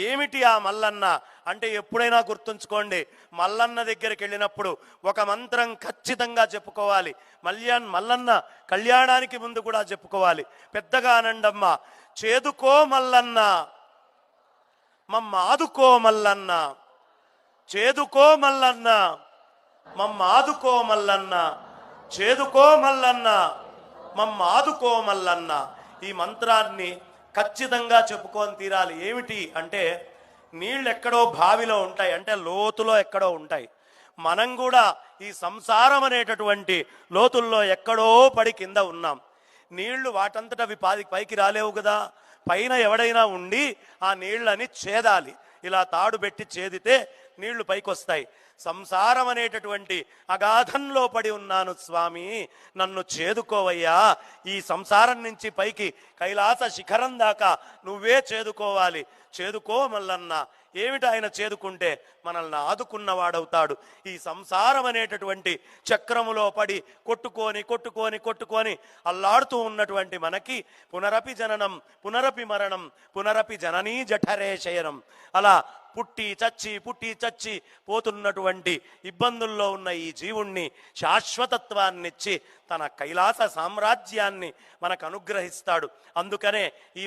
ఏమిటి ఆ మల్లన్న అంటే ఎప్పుడైనా గుర్తుంచుకోండి, మల్లన్న దగ్గరికి వెళ్ళినప్పుడు ఒక మంత్రం ఖచ్చితంగా చెప్పుకోవాలి. మల్లన్న కళ్యాణానికి ముందు కూడా చెప్పుకోవాలి. పెద్దగా అనండమ్మ, చేదుకో మల్లన్న మమ్మాదుకో మల్లన్న, చేదుకో మల్లన్న మమ్మాదుకో మల్లన్న, చేదుకో మల్లన్న మమ్మాదుకో మల్లన్న. ఈ మంత్రాన్ని ఖచ్చితంగా చెప్పుకొని తీరాలి. ఏమిటి అంటే, నీళ్ళు ఎక్కడో బావిలో ఉంటాయి, అంటే లోతులో ఎక్కడో ఉంటాయి. మనం కూడా ఈ సంసారం అనేటటువంటి లోతుల్లో ఎక్కడో పడి కింద ఉన్నాం. నీళ్లు వాటంతట అవి పైకి రాలేవు కదా. పైన ఎవడైనా ఉండి ఆ నీళ్ళని చేదాలి. ఇలా తాడు పెట్టి చేదితే నీళ్లు పైకి వస్తాయి. సంసారం అనేటటువంటి అగాధంలో పడి ఉన్నాను స్వామి, నన్ను చేదుకోవయ్యా. ఈ సంసారం నుంచి పైకి కైలాస శిఖరం దాకా నువ్వే చేదుకోవాలి. చేదుకో మల్లన్న. ఏమిటి ఆయన చేదుకుంటే? మనల్ని ఆదుకున్నవాడవుతాడు. ఈ సంసారం అనేటటువంటి చక్రములో పడి కొట్టుకొని కొట్టుకొని కొట్టుకొని అల్లాడుతూ ఉన్నటువంటి మనకి పునరపి జననం పునరపి మరణం పునరపి జననీ జఠరే శయనం. అలా పుట్టి చచ్చి పోతున్నటువంటి ఇబ్బందుల్లో ఉన్న ఈ జీవుణ్ణి శాశ్వతత్వాన్నిచ్చి తన కైలాస సామ్రాజ్యాన్ని మనకు అనుగ్రహిస్తాడు. అందుకనే ఈ